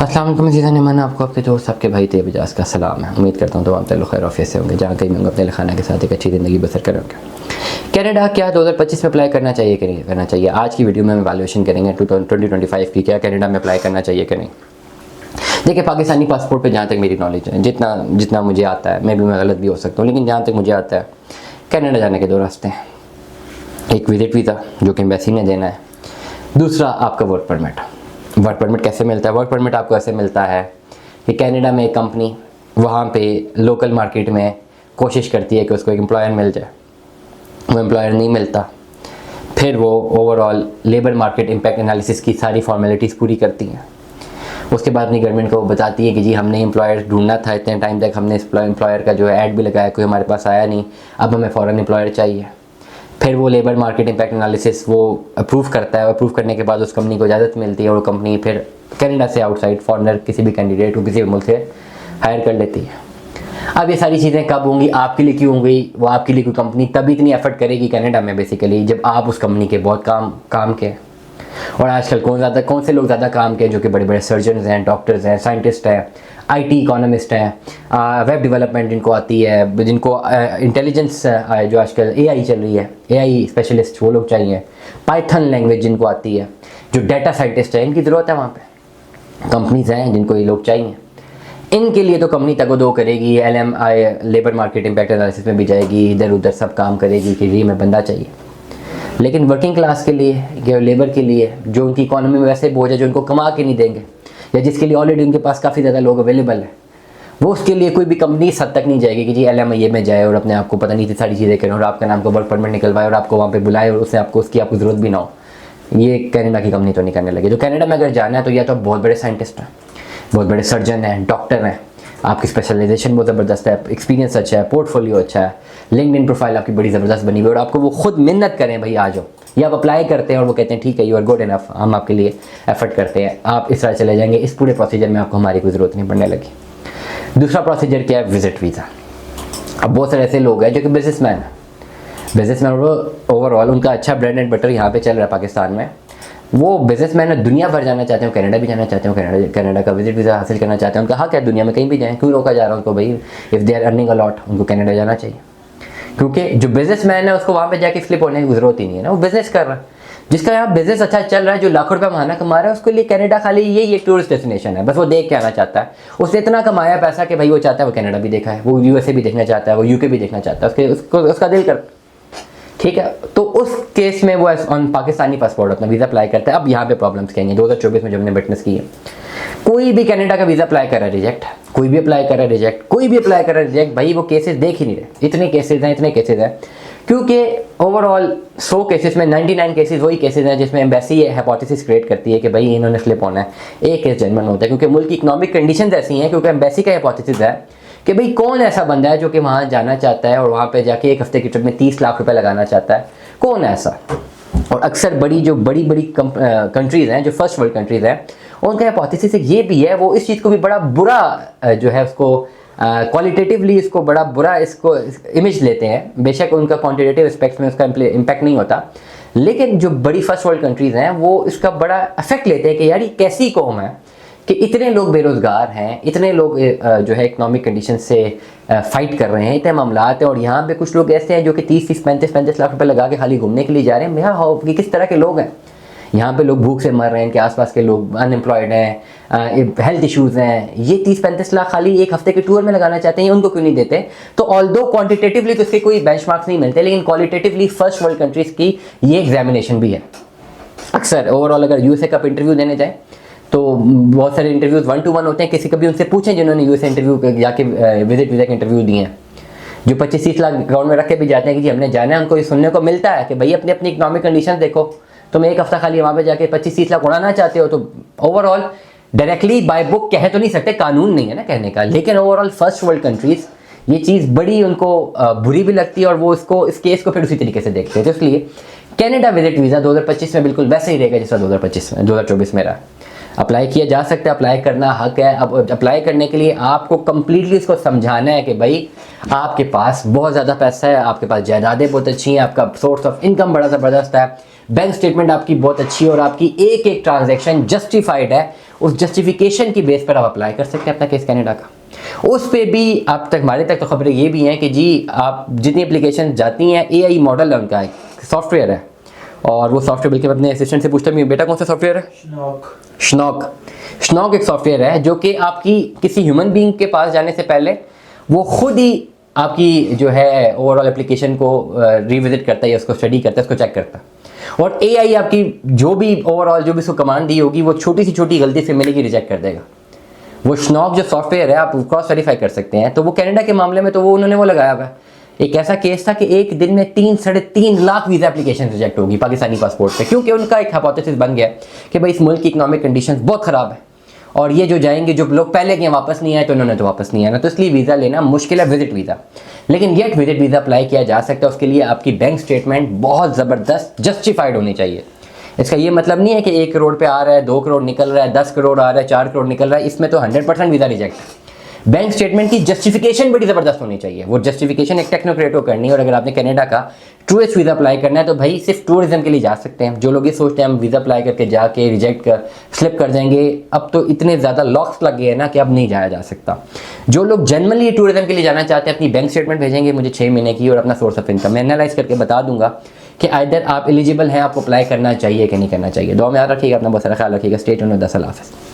अस्सलाम वालेकुम जीज़ान ईमान, आपको आपके दोस्त आपके भाई तैयब इजाज़ का सलाम है। उम्मीद करता हूँ तो आप लोग खैर ऑफिस से होंगे, जहाँ कहीं में अपने खाना के साथ एक अच्छी ज़िंदगी बसर करेंगे। कनाडा क्या 2025 में अप्लाई करना चाहिए कि नहीं करना चाहिए, आज की वीडियो में हम वैल्यूएशन करेंगे 2025 की, क्या कनाडा में अप्लाई करना चाहिए कि नहीं। देखिए, पाकिस्तानी पासपोर्ट पे जहाँ तक मेरी नॉलेज है, जितना मुझे आता है, मैं गलत भी हो सकता हूँ, लेकिन जहाँ तक मुझे आता है कनाडा जाने के दो रास्ते हैं। एक विजिट वीज़ा जो कि एम्बेसी ने देना है, दूसरा आपका वर्क परमिट। वर्क परमिट कैसे मिलता है? वर्क परमिट आपको ऐसे मिलता है कि कनाडा में एक कंपनी वहाँ पे लोकल मार्केट में कोशिश करती है कि उसको एक एम्प्लॉयर मिल जाए, वो एम्प्लॉयर नहीं मिलता, फिर वो overall labour market impact analysis की सारी फॉर्मेलिटीज़ पूरी करती हैं। उसके बाद अपनी गवर्नमेंट को बताती है कि जी हमने एम्प्लॉयर ढूंढना था, इतने टाइम तक हमने एम्प्लॉयर का जो है ऐड भी लगाया, कोई हमारे पास आया नहीं, अब हमें फ़ौरन एम्प्लॉयर चाहिए। फिर वो लेबर मार्केट इम्पैक्ट एनालिसिस वो अप्रूव करता है, अप्रूव करने के बाद उस कंपनी को इजाज़त मिलती है और वो कंपनी फिर कनाडा से आउटसाइड फॉरनर किसी भी कैंडिडेट को किसी भी मुल्क से हायर कर लेती है। अब ये सारी चीज़ें कब होंगी, आपके लिए क्यों होंगी? वो आपके लिए कोई कंपनी तभी इतनी एफर्ट करेगी कनाडा में बेसिकली जब आप उस कंपनी के बहुत काम के। और आजकल कौन से लोग ज़्यादा काम के, जो कि बड़े बड़े सर्जन्स हैं, डॉक्टर्स हैं, साइंटिस्ट हैं, आईटी इकोनॉमिस्ट हैं, वेब डेवलपमेंट जिनको आती है, जिनको इंटेलिजेंस जो आजकल एआई चल रही है, एआई स्पेशलिस्ट वो लोग चाहिए, पाइथन लैंग्वेज जिनको आती है, जो डाटा साइंटिस्ट है, इनकी ज़रूरत है वहाँ पे। कंपनीज हैं जिनको ये लोग चाहिए, इनके लिए तो कंपनी तगो करेगी, LMI labour market impact analysis में भी जाएगी, इधर उधर सब काम करेगी कि ये में बंदा चाहिए। लेकिन वर्किंग क्लास के लिए या लेबर के लिए जो उनकी इकोनॉमी में वैसे बोझ है, जो उनको कमा के नहीं देंगे या जिसके लिए ऑलरेडी उनके पास काफ़ी ज़्यादा लोग अवेलेबल है, वो उसके लिए कोई भी कंपनी इस हद तक नहीं जाएगी कि जी LMIA में जाए और अपने आप को पता नहीं थी सारी चीज़ें करें और आपका नाम को वर्क परमिट निकलवाए और आपको वहाँ पे बुलाए और उससे आपको ज़रूरत भी ना हो। ये कनाडा की कंपनी तो नहीं करने लगी। तो कनाडा में अगर जाना है तो या तो बहुत बड़े साइंटिस्ट हैं, बहुत बड़े सर्जन हैं, डॉक्टर हैं, आपकी स्पेशलाइजेशन बहुत ज़बरदस्त है, एक्सपीरियंस अच्छा है, पोर्टफोलियो अच्छा है, लिंक्डइन प्रोफाइल आपकी बड़ी ज़बरदस्त बनी हुई है और आपको वो खुद मिन्नत करें भाई आ जाओ, या आप अप्लाई करते हैं और वो कहते हैं ठीक है यू आर गुड इनफ, हम आपके लिए एफर्ट करते हैं, आप इस तरह चले जाएंगे, इस पूरे प्रोसीजर में आपको हमारी कोई ज़रूरत नहीं पड़ने लगी। दूसरा प्रोसीजर क्या है? Visit visa. अब बहुत सारे ऐसे लोग हैं जो कि बिजनेसमैन वो ओवरऑल उनका अच्छा ब्रेड एंड बटर यहाँ पे चल रहा है पाकिस्तान में, वो बिजनेसमैन दुनिया भर जाना चाहते हैं, कनाडा भी जाना चाहते हैं, कनाडा का विजिट वीज़ा हासिल करना चाहते हैं। उनका हक है दुनिया में कहीं भी जाएं, क्यों रोका जा रहा है उनको? भाई if they are earning a lot, उनको कनाडा जाना चाहिए, क्योंकि जो बिजनेसमैन है उसको वहाँ पे जाके स्लिप होने की ज़रूरत ही नहीं है ना, वो बिज़नेस कर रहा है। जिसका यहाँ बिज़नेस अच्छा चल रहा है, जो लाखों रुपये महीना कमा रहा है, उसके लिए कनाडा खाली यही एक टूरिस्ट डेस्टिनेशन है, बस वो देख के आना चाहता है। उसने इतना कमाया पैसा कि भाई वो चाहता है वो कनाडा भी देखा है, वो USA भी देखना चाहता है, वो UK भी देखना चाहता है, उसका दिल कर, ठीक है। तो उस केस में वो ऑन पाकिस्तानी पासपोर्ट अपना वीज़ा अप्लाई करता है। अब यहाँ पे प्रॉब्लम्स क्या हैं 2024 में जो हमने विटनेस की है, कोई भी कनाडा का वीज़ा अप्लाई कर रहा है रिजेक्ट, कोई भी अप्लाई कर रहा है रिजेक्ट, भाई वो केसेस देख ही नहीं रहे। इतने केसेस हैं क्योंकि ओवरऑल 100 केसेस में 99 केसेस वही केसेस हैं जिसमें एम्बेसी ये हाइपोथेसिस क्रिएट करती है कि भाई इन्होंने स्लिप होना है। एक केस जेन्युइन होता है क्योंकि मुल्क की इकोनॉमिक कंडीशंस ऐसी हैं, क्योंकि एम्बेसी का हाइपोथेसिस है कि भाई कौन ऐसा बंदा है जो कि वहाँ जाना चाहता है और वहाँ पे जाके एक हफ्ते की ट्रिप में 30 लाख रुपए लगाना चाहता है, कौन है ऐसा? और अक्सर बड़ी बड़ी कंट्रीज़ हैं, जो फर्स्ट वर्ल्ड कंट्रीज़ हैं, उनका हाइपोथेसिस ये भी है, वो इस चीज़ को भी बड़ा बुरा जो है उसको क्वालिटेटिवली इसको बड़ा बुरा इसको इमेज लेते हैं। बेशक उनका क्वांटिटेटिव एस्पेक्ट्स में उसका इम्पैक्ट नहीं होता, लेकिन जो बड़ी फर्स्ट वर्ल्ड कंट्रीज़ हैं वो इसका बड़ा इफेक्ट लेते हैं कि यार ये कैसी कौम है कि इतने लोग बेरोज़गार हैं, इतने लोग जो है इकोनॉमिक कंडीशन से फाइट कर रहे हैं, इतने मामलात हैं, और यहाँ पे कुछ लोग ऐसे हैं जो कि 30 35 लाख रुपए लगा के खाली घूमने के लिए जा रहे हैं। यहाँ कि किस तरह के लोग हैं? यहाँ पे लोग भूख से मर रहे हैं, इनके आसपास के लोग अनएम्प्लॉयड हैं, हेल्थ इश्यूज़ हैं, ये 30-35 लाख खाली एक हफ्ते के टूर में लगाना चाहते हैं, उनको क्यों नहीं देते? तो ऑल्दो क्वांटिटेटिवली तो इसके कोई बेंचमार्क्स नहीं मिलते, लेकिन क्वालिटेटिवली फर्स्ट वर्ल्ड कंट्रीज़ की ये एग्जामिनेशन भी है। अक्सर ओवरऑल अगर USA का इंटरव्यू देने जाए तो बहुत सारे इंटरव्यूज़ 1-to-1 होते हैं। किसी कभी उनसे पूछें जिन्होंने USA इंटरव्यू जाके विजिट वीज़ा के इंटरव्यू दिए हैं, जो 25-30 लाख अकाउंट में रख के भी जाते हैं कि जी हमने जाना है, उनको ये सुनने को मिलता है कि भाई अपनी अपनी इकोनॉमिक कंडीशन देखो, तुम एक हफ्ता खाली वहाँ पे जाके 25-30 लाख उड़ाना चाहते हो, तो ओवरऑल डायरेक्टली बाय बुक कह तो नहीं सकते, कानून नहीं है ना कहने का, लेकिन ओवरऑल फर्स्ट वर्ल्ड कंट्रीज़ ये चीज़ बड़ी उनको बुरी भी लगती है और वो इस केस को फिर उसी तरीके से देखते हैं। तो इसलिए कनाडा विजिट वीज़ा 2025 में बिल्कुल वैसे ही रहेगा जैसा 2024 में रहा। अप्लाई किया जा सकता है, अप्लाई करना हक है। अब अप्लाई करने के लिए आपको कम्प्लीटली इसको समझाना है कि भाई आपके पास बहुत ज़्यादा पैसा है, आपके पास जायदादें बहुत अच्छी हैं, आपका सोर्स ऑफ इनकम बड़ा ज़बरदस्त है, बैंक स्टेटमेंट आपकी बहुत अच्छी है और आपकी एक एक ट्रांजैक्शन जस्टिफाइड है। उस जस्टिफिकेशन की बेस पर आप अप्लाई कर सकते हैं अपना केस कनाडा का। उस पे भी आप तक हमारे तक तो खबरें ये भी हैं कि जी आप जितनी एप्लीकेशन जाती हैं, AI मॉडल है उनका, एक सॉफ्टवेयर है, और वो सॉफ्टवेयर बल्कि मैं अपने असिस्टेंट से पूछता हूँ बेटा कौन सा सॉफ्टवेयर है? शनॉक एक सॉफ्टवेयर है जो कि आपकी किसी ह्यूमन बीइंग के पास जाने से पहले वो खुद ही आपकी जो है ओवरऑल एप्लीकेशन को रिविजिट करता है, उसको स्टडी करता है, उसको चेक करता है, और AI आपकी जो भी ओवरऑल जो भी उसको कमांड दी होगी वो छोटी सी छोटी गलती से मिलेगी रिजेक्ट कर देगा। वो शनॉक जो सॉफ्टवेयर है आप क्रॉस वेरीफाई कर सकते हैं। तो वो कनाडा के मामले में तो वो उन्होंने वो लगाया हुआ है। एक ऐसा केस था कि एक दिन में 3-3.5 लाख वीज़ा एप्लीकेशन रिजेक्ट होगी पाकिस्तानी पासपोर्ट पे, क्योंकि उनका एक हाइपोथेसिस बन गया कि भाई इस मुल्क की इकोनॉमिक कंडीशंस बहुत ख़राब है और ये जो जाएंगे, जो लोग पहले गए वापस नहीं आए, तो उन्होंने तो वापस नहीं आना, तो इसलिए वीज़ा लेना मुश्किल है, विजिट वीज़ा। लेकिन येट विजिट वीज़ा अप्लाई किया जा सकता है। उसके लिए आपकी बैंक स्टेटमेंट बहुत ज़बरदस्त जस्टिफाइड होनी चाहिए। इसका ये मतलब नहीं है कि 1 करोड़ पे आ रहा है, 2 करोड़ निकल रहा है, 10 करोड़ आ रहा है, 4 करोड़ निकल रहा है, इसमें तो 100% वीज़ा रिजेक्ट है। बैंक स्टेटमेंट की जस्टिफिकेशन बड़ी ज़बरदस्त होनी चाहिए। वो जस्टिफिकेशन एक टेक्नोक्रेट को करनी है। और अगर आपने कनाडा का टूरिस्ट वीज़ा अप्लाई करना है तो भाई सिर्फ टूरिज्म के लिए जा सकते हैं। जो लोग ये सोचते हैं हम वीज़ा अप्लाई करके जाके रिजेक्ट कर स्लिप कर जाएंगे, अब तो इतने ज़्यादा लॉक्स लग गए हैं ना कि अब नहीं जाया जा सकता। जो लोग जनरली टूरिज्म के लिए जाना चाहते हैं अपनी बैंक स्टेटमेंट भेजेंगे मुझे 6 महीने की और अपना सोर्स ऑफ इनकम मैं एनालाइज करके बता दूंगा कि आइदर आप एलिजिबल हैं, आपको अप्लाई करना चाहिए कि नहीं करना चाहिए। दुआ में याद रखिएगा, अपना बहुत सारा ख्याल रखिएगा। Stay tuned with us. अल्लाह हाफ़िज़।